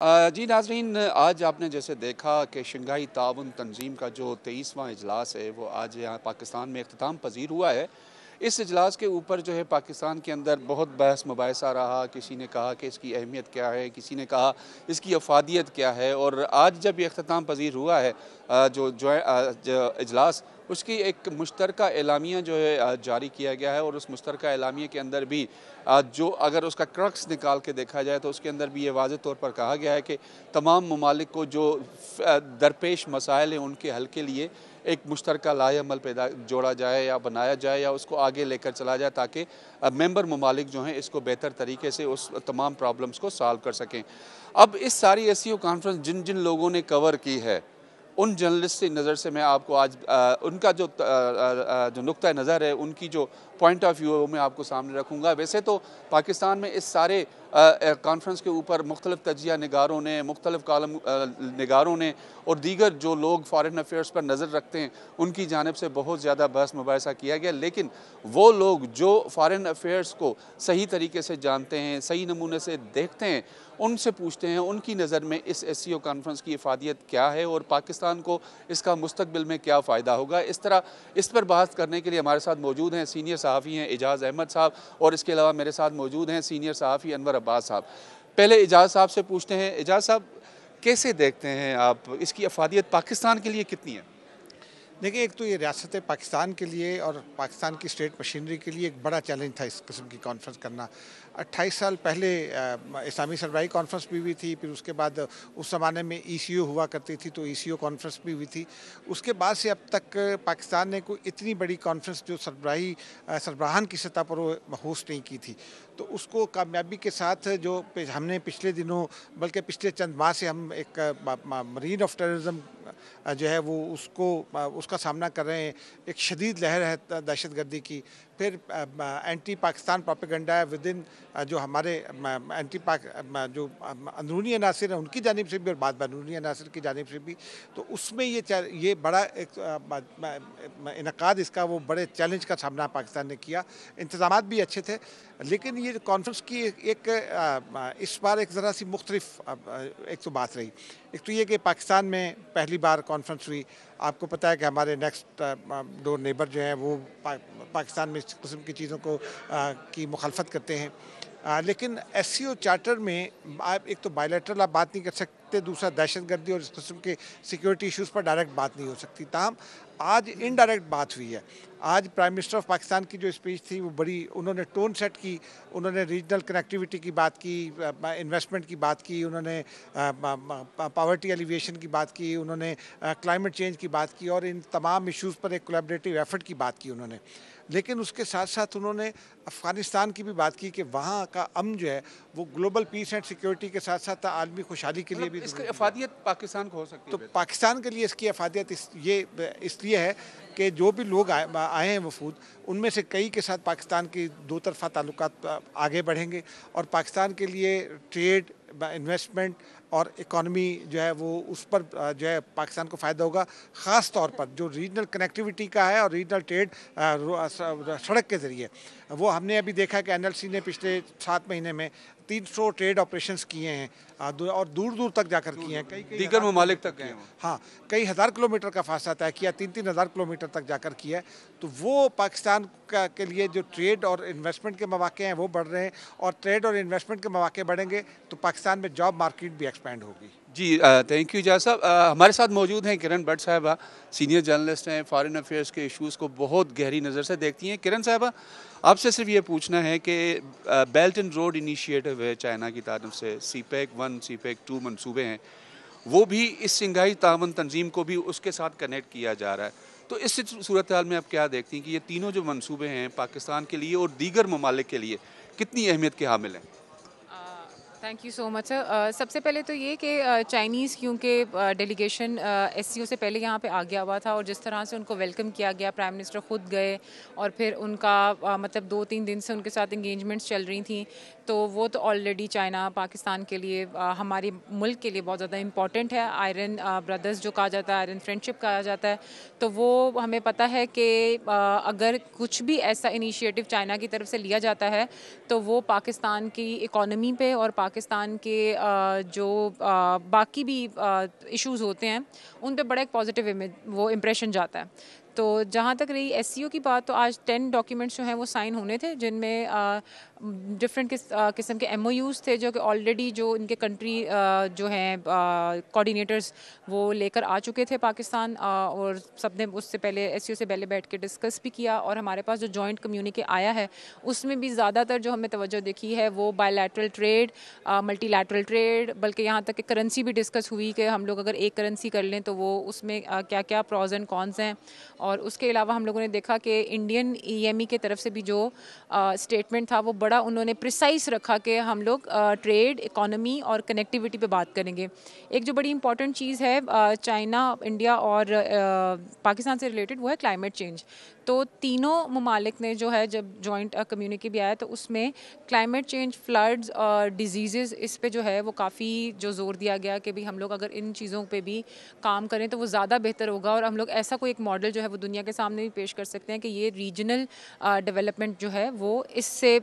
जी नाज़रीन, आज आपने जैसे देखा कि शंघाई ताउन तंजीम का जो 23वां इजलास है वो आज यहाँ पाकिस्तान में इख्तिताम पजीर हुआ है। इस इजलास के ऊपर जो है पाकिस्तान के अंदर बहुत बहस मुबाहिसा रहा। किसी ने कहा कि इसकी अहमियत क्या है, किसी ने कहा इसकी अफादियत क्या है। और आज जब ये इख्तिताम पजीर हुआ है जो इजलास, उसकी एक मुश्तरका एलामिया जो है जारी किया गया है। और उस मुश्तरका एलामिया के अंदर भी जो अगर उसका क्रक्स निकाल के देखा जाए तो उसके अंदर भी ये वाज़ेह तौर पर कहा गया है कि तमाम ममालिक को जो दरपेश मसाइल हैं उनके हल के लिए एक मुश्तरका लाएअमल पैदा जोड़ा जाए या बनाया जाए या उसको आगे लेकर चला जाए, ताकि मेंबर ममालिक जो हैं इसको बेहतर तरीके से उस तमाम प्रॉब्लम्स को सॉल्व कर सकें। अब इस सारी एससीओ कॉन्फ्रेंस जिन जिन लोगों ने कवर की है, उन जर्नलिस्ट की नज़र से मैं आपको आज उनका जो नुक्ता नज़र है, उनकी जो पॉइंट ऑफ व्यू है वो मैं आपको सामने रखूँगा। वैसे तो पाकिस्तान में इस सारे कॉन्फ्रेंस के ऊपर मुख्तलिफ तजिया निगारों ने, मुख्तलिफ कालम निगारों ने और दीगर जो लोग फ़ॉरेन अफेयर्स पर नज़र रखते हैं उनकी जानिब से बहुत ज़्यादा बहस मुबाहिसा किया गया। लेकिन वो लोग जो फ़ॉरेन अफेयर्स को सही तरीके से जानते हैं, सही नमूने से देखते हैं, उनसे पूछते हैं उनकी नज़र में इस एससीओ कॉन्फ्रेंस की इफादियत क्या है और पाकिस्तान को इसका मुस्तकबिल में क्या फ़ायदा होगा। इस पर बात करने के लिए हमारे साथ मौजूद हैं सीनियर सहाफ़ी हैं एजाज़ अहमद साहब, और इसके अलावा मेरे साथ मौजूद हैं सीनियर सहाफ़ी अनवर अब्बास साहब। पहले एजाज़ साहब से पूछते हैं, एजाज़ साहब कैसे देखते हैं आप, इसकी अफादियत पाकिस्तान के लिए कितनी है? देखिए, एक तो ये रियासत पाकिस्तान के लिए और पाकिस्तान की स्टेट मशीनरी के लिए एक बड़ा चैलेंज था इस किस्म की कॉन्फ्रेंस करना। 28 साल पहले इस्लामी सरबराही कॉन्फ्रेंस भी हुई थी, फिर उसके बाद उस ज़माने में ईसीओ हुआ करती थी तो ईसीओ कॉन्फ्रेंस भी हुई थी। उसके बाद से अब तक पाकिस्तान ने कोई इतनी बड़ी कॉन्फ्रेंस जो सरबराहान की सतह पर वो होस्ट नहीं की थी। तो उसको कामयाबी के साथ जो हमने पिछले दिनों, बल्कि पिछले चंद माह से हम एक मरीन ऑफ टेररिज्म जो है वो उसका सामना कर रहे हैं। एक शदीद लहर है दहशतगर्दी की। फिर एंटी पाकिस्तान प्रोपेगेंडा है विद इन जो हमारे एंटी पाक जो अंदरूनी अनासर हैं उनकी जानिब से भी और बाद बैरूनी अनासर की जानिब से भी। तो उसमें ये बड़ा एक इनकाद इसका वो बड़े चैलेंज का सामना पाकिस्तान ने किया। इंतज़ामात भी अच्छे थे, लेकिन ये कॉन्फ्रेंस की इस बार एक ज़रा सी मुख्तलिफ एक तो बात रही। एक तो ये कि पाकिस्तान में पहली बार कॉन्फ्रेंस हुई। आपको पता है कि हमारे नेक्स्ट डोर नेबर जो हैं वो पाकिस्तान में इस किस्म की चीज़ों को की मुखालफत करते हैं। लेकिन एससीओ चार्टर में आप एक तो बायलैटरल आप बात नहीं कर सकते, दूसरा दहशतगर्दी और इस किस्म के सिक्योरिटी इश्यूज़ पर डायरेक्ट बात नहीं हो सकती। ताहम आज इनडायरेक्ट बात हुई है। आज प्राइम मिनिस्टर ऑफ पाकिस्तान की जो स्पीच थी वो बड़ी, उन्होंने टोन सेट की, उन्होंने रीजनल कनेक्टिविटी की बात की, इन्वेस्टमेंट की बात की, उन्होंने पावर्टी एलिवेशन की बात की, उन्होंने क्लाइमेट चेंज की बात की और इन तमाम इश्यूज़ पर एक कोलैबोरेटिव एफर्ट की बात की उन्होंने। लेकिन उसके साथ साथ उन्होंने अफ़गानिस्तान की भी बात की कि वहाँ का अमन जो है वो ग्लोबल पीस एंड सिक्योरिटी के साथ साथ आलमी खुशहाली के लिए भी इसकी ज़रूरी है। अफादियत पाकिस्तान को हो सकती तो है बेहतर? पाकिस्तान के लिए इसकी अफादियत इसलिए है कि जो भी लोग आए हैं वफूद, उनमें से कई के साथ पाकिस्तान की दो तरफ़ा ताल्लुकात आगे बढ़ेंगे और पाकिस्तान के लिए ट्रेड, इन्वेस्टमेंट और इकॉनमी जो है वो उस पर जो है पाकिस्तान को फ़ायदा होगा। ख़ास तौर पर जो रीजनल कनेक्टिविटी का है और रीजनल ट्रेड सड़क के ज़रिए, वो हमने अभी देखा कि एनएलसी ने पिछले 7 महीने में 300 ट्रेड ऑपरेशंस किए हैं और दूर दूर तक जाकर किए हैं। कई कई दीगर हज़ार ममालिक किलोमीटर तक गए गए हैं। हों। हाँ, कई हज़ार किलोमीटर का फासला तय किया, 3-3 हज़ार किलोमीटर तक जाकर किया है। तो वो पाकिस्तान के लिए जो ट्रेड और इन्वेस्टमेंट के मौके हैं वो बढ़ रहे हैं और ट्रेड और इन्वेस्टमेंट के मौके बढ़ेंगे तो पाकिस्तान में जॉब मार्केट भी एक्सपैंड होगी। जी, थैंक यू इजाज़ साहब। हमारे साथ मौजूद हैं किरण भट्ट साहिबा, सीनियर जर्नलिस्ट हैं, फॉरेन अफेयर्स के इश्यूज़ को बहुत गहरी नज़र से देखती हैं। किरण साहिबा, आपसे सिर्फ ये पूछना है कि बेल्ट एंड रोड इनिशिएटिव है चाइना की तरफ से, सीपैक 1 सीपैक 2 मंसूबे हैं, वो भी इस शंघाई ताउन तंजीम को भी उसके साथ कनेक्ट किया जा रहा है। तो इस सूरत हाल में आप क्या देखती हैं कि ये तीनों जो मंसूबे हैं पाकिस्तान के लिए और दीगर ममालिक के लिए कितनी अहमियत के हामिल हैं? Thank you so much sir. सबसे पहले तो ये कि चाइनीज़ क्योंकि डेलीगेशन एससीओ से पहले यहाँ पे आ गया हुआ था और जिस तरह से उनको वेलकम किया गया, प्राइम मिनिस्टर ख़ुद गए और फिर उनका मतलब 2-3 दिन से उनके साथ इंगेजमेंट्स चल रही थी। तो वो तो ऑलरेडी चाइना पाकिस्तान के लिए हमारे मुल्क के लिए बहुत ज़्यादा इम्पॉर्टेंट है। आयरन ब्रदर्स जो कहा जाता है, आयरन फ्रेंडशिप कहा जाता है। तो वो हमें पता है कि अगर कुछ भी ऐसा इनिशिएटिव चाइना की तरफ से लिया जाता है तो वो पाकिस्तान की इकॉनमी पे और पाकिस्तान के जो बाकी भी इश्यूज़ होते हैं उन पे बड़ा एक पॉजिटिव इमेज वो इम्प्रेशन जाता है। तो जहाँ तक रही एससीओ की बात, तो आज 10 डॉक्यूमेंट्स जो हैं वो साइन होने थे, जिनमें डिफरेंट किस्म के एमओयूज़ थे जो कि ऑलरेडी जो इनके कंट्री जो हैं कोऑर्डिनेटर्स वो लेकर आ चुके थे पाकिस्तान, और सबने उससे पहले एससीओ से पहले बैठ के डिस्कस भी किया। और हमारे पास जो जॉइंट कम्युनिके आया है उसमें भी ज़्यादातर जो हमें तवज्जो देखी है वो बायलैटरल ट्रेड, मल्टीलैटरल ट्रेड, बल्कि यहाँ तक कि करेंसी भी डिस्कस हुई कि हम लोग अगर एक करेंसी कर लें तो वो उसमें क्या क्या प्रॉज एंड कॉन्स हैं। और उसके अलावा हम लोगों ने देखा कि इंडियन ईएमई की तरफ से भी जो स्टेटमेंट था वो बड़ा उन्होंने प्रिसाइज रखा कि हम लोग ट्रेड, इकोनॉमी और कनेक्टिविटी पे बात करेंगे। एक जो बड़ी इंपॉर्टेंट चीज़ है चाइना, इंडिया और पाकिस्तान से रिलेटेड, वो है क्लाइमेट चेंज। तो तीनों ममालिक ने जो है, जब जॉइंट कम्युनिके भी आया तो उसमें क्लाइमेट चेंज, फ्लड्स और डिजीज़, इस पे जो है वो काफ़ी जो जोर दिया गया कि भाई हम लोग अगर इन चीज़ों पे भी काम करें तो वो ज़्यादा बेहतर होगा, और हम लोग ऐसा कोई एक मॉडल जो है वो दुनिया के सामने भी पेश कर सकते हैं कि ये रीजनल डेवलपमेंट जो है वो इससे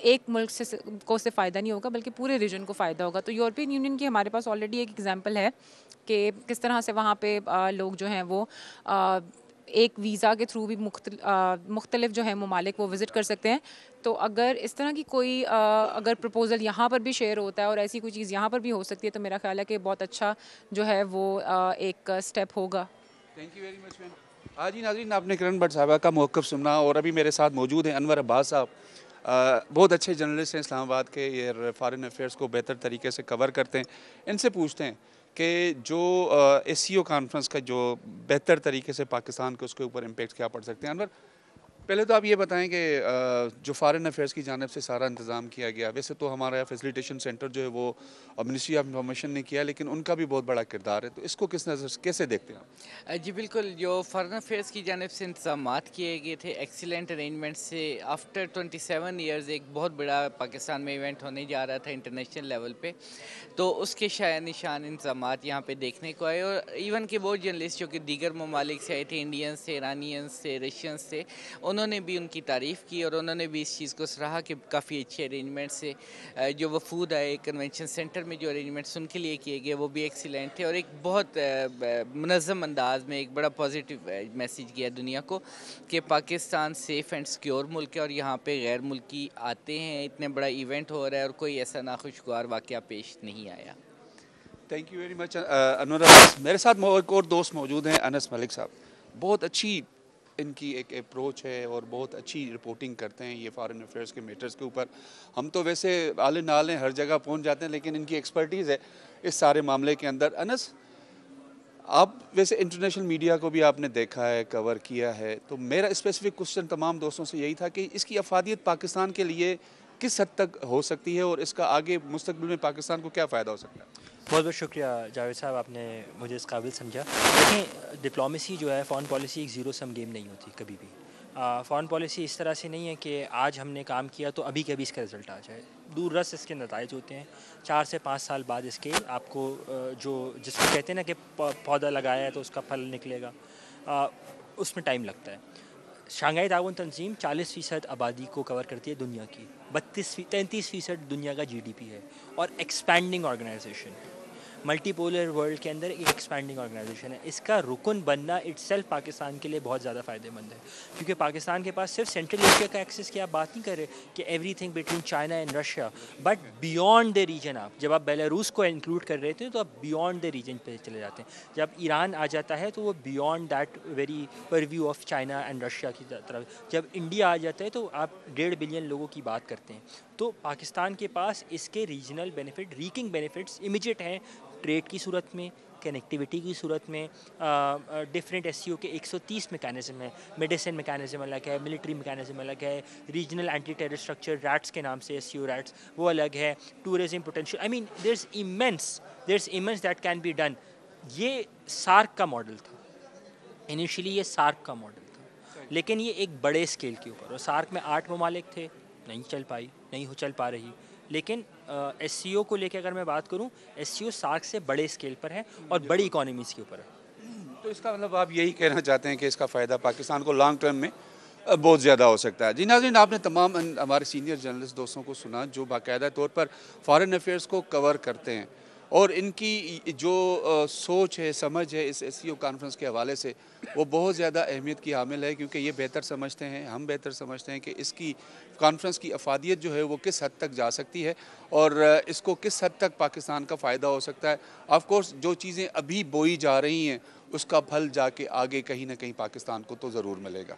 एक मुल्क से को से फ़ायदा नहीं होगा बल्कि पूरे रीजन को फ़ायदा होगा। तो यूरोपियन यूनियन की हमारे पास ऑलरेडी एक एग्जांपल है कि किस तरह से वहाँ पे लोग जो हैं वो एक वीज़ा के थ्रू भी मुख्तलिफ जो है ममालिक वो विज़िट कर सकते हैं। तो अगर इस तरह की कोई अगर प्रपोज़ल यहाँ पर भी शेयर होता है और ऐसी कोई चीज़ यहाँ पर भी हो सकती है तो मेरा ख्याल है कि बहुत अच्छा जो है वो एक स्टेप होगा। Thank you very much ma'am. आज ही नाज़रीन, आपने किरण भट्ट साहबा का मौक़िफ़ सुना, और अभी मेरे साथ मौजूद हैं अनवर अब्बास साहब। बहुत अच्छे जर्नलिस्ट हैं इस्लामाबाद के, ये फ़ॉरेन अफेयर्स को बेहतर तरीके से कवर करते हैं। इनसे पूछते हैं कि जो एससीओ कॉन्फ्रेंस का जो बेहतर तरीके से पाकिस्तान के उसके ऊपर इम्पेक्ट क्या पड़ सकते हैं। अनवर, पहले तो आप ये बताएं कि जो फ़ॉरेन अफेयर्स की जानिब से सारा इंतज़ाम किया गया, वैसे तो हमारा फैसिलिटेशन सेंटर जो है वो मिनिस्ट्री ऑफ इंफॉर्मेशन ने किया, लेकिन उनका भी बहुत बड़ा किरदार है, तो इसको किस नज़र से कैसे देखते हैं आप? जी बिल्कुल, जो फॉरेन अफेयर्स की जानिब से इंतजामात किए गए थे एक्सीलेंट अरेंजमेंट से, आफ्टर 27 ईयर्स एक बहुत बड़ा पाकिस्तान में इवेंट होने जा रहा था इंटरनेशनल लेवल पे, तो उसके शाया निशान इंतजामात यहाँ पे देखने को आए। और इवन के वो जर्नलिस्ट जो कि दीगर ममालिक से आए थे, इंडियंस से, ईरानियंस से, रशियंस से, उन्होंने भी उनकी तारीफ़ की और उन्होंने भी इस चीज़ को सराहा कि काफ़ी अच्छे अरेंजमेंट से जो वफूद आए कन्वेंशन सेंटर में, जो अरेंजमेंट्स उनके लिए किए गए वो भी एक्सीलेंट थे, और एक बहुत मुनज़्ज़म अंदाज में एक बड़ा पॉजिटिव मैसेज किया दुनिया को कि पाकिस्तान सेफ़ एंड सिक्योर मुल्क है और यहाँ पे गैर मुल्की आते हैं, इतने बड़ा इवेंट हो रहा है और कोई ऐसा नाखुशगवार वाक़या पेश नहीं आया। Thank you very much Anwar Abbas. मेरे साथ एक और दोस्त मौजूद हैं, अनस मलिक साहब। बहुत अच्छी इनकी एक अप्रोच है और बहुत अच्छी रिपोर्टिंग करते हैं ये फॉरेन अफेयर्स के मैटर्स के ऊपर। हम तो वैसे आले नाले हर जगह पहुंच जाते हैं, लेकिन इनकी एक्सपर्टीज़ है इस सारे मामले के अंदर। अनस, आप वैसे इंटरनेशनल मीडिया को भी आपने देखा है, कवर किया है, तो मेरा स्पेसिफिक क्वेश्चन तमाम दोस्तों से यही था कि इसकी अफादियत पाकिस्तान के लिए किस हद तक हो सकती है और इसका आगे मुस्तकबिल में पाकिस्तान को क्या फ़ायदा हो सकता है? बहुत बहुत शुक्रिया जावेद साहब, आपने मुझे इस काबिल समझा। देखें, डिप्लोमेसी जो है, फ़ॉरेन पॉलिसी एक ज़ीरो सम गेम नहीं होती कभी भी। फ़ॉरेन पॉलिसी इस तरह से नहीं है कि आज हमने काम किया तो अभी के अभी इसका रिज़ल्ट आ जाए। दूर रस इसके नताइज होते हैं। 4 से 5 साल बाद इसके आपको जो जिसको कहते हैं ना कि पौधा लगाया है तो उसका फल निकलेगा, उसमें टाइम लगता है। शंघाई ताउन तंजीम 40% आबादी को कवर करती है दुनिया की, 33% दुनिया का जीडीपी है, और एक्सपैंडिंग ऑर्गेनाइजेशन, मल्टीपोलर वर्ल्ड के अंदर एक एक्सपैंडिंग ऑर्गेनाइजेशन है। इसका रुकन बनना इटसेल्फ पाकिस्तान के लिए बहुत ज़्यादा फ़ायदेमंद है, क्योंकि पाकिस्तान के पास सिर्फ सेंट्रल एशिया का एक्सेस की आप बात नहीं कर रहे कि everything between China and Russia, but beyond the region. आप जब आप बेलारूस को इंक्लूड कर रहे थे तो आप बियॉन्ड द रीजन पे चले जाते हैं। जब ईरान आ जाता है तो वो beyond that very purview of China and Russia की तरफ। जब इंडिया आ जाता है तो आप 1.5 बिलियन लोगों की बात करते हैं। तो पाकिस्तान के पास इसके regional benefit, reeking benefits immediate हैं, ट्रेड की सूरत में, कनेक्टिविटी की सूरत में। डिफरेंट एससीओ के 130 मैकेनिज्म है, मेडिसिन मैकेनिज्म अलग है, मिलिट्री मैकेनिज्म अलग है, regional anti terror structure RATS के नाम से एससीओ रैट्स वो अलग है, tourism potential, I mean there is immense that can be done. ये सार्क का मॉडल था, इनिशियली ये सार्क का मॉडल था, लेकिन ये एक बड़े स्केल के ऊपर, और सार्क में 8 ममालिक थे, नहीं चल पा रही। लेकिन एससीओ को लेकर अगर मैं बात करूं, एससीओ सार्क से बड़े स्केल पर है और बड़ी इकोनॉमीज़ के ऊपर है। तो इसका मतलब आप यही कहना चाहते हैं कि इसका फ़ायदा पाकिस्तान को लॉन्ग टर्म में बहुत ज़्यादा हो सकता है। जी नाज़रीन, आपने तमाम हमारे सीनियर जर्नलिस्ट दोस्तों को सुना जो बाकायदा तौर पर फॉरेन अफेयर्स को कवर करते हैं और इनकी जो सोच है, समझ है इस एससीओ कॉन्फ्रेंस के हवाले से, वो बहुत ज़्यादा अहमियत की हामिल है, क्योंकि ये बेहतर समझते हैं, हम बेहतर समझते हैं कि इसकी कॉन्फ्रेंस की अफादियत जो है वो किस हद तक जा सकती है और इसको किस हद तक पाकिस्तान का फ़ायदा हो सकता है। ऑफ कोर्स जो चीज़ें अभी बोई जा रही हैं उसका फल जाके आगे कहीं ना कहीं पाकिस्तान को तो ज़रूर मिलेगा।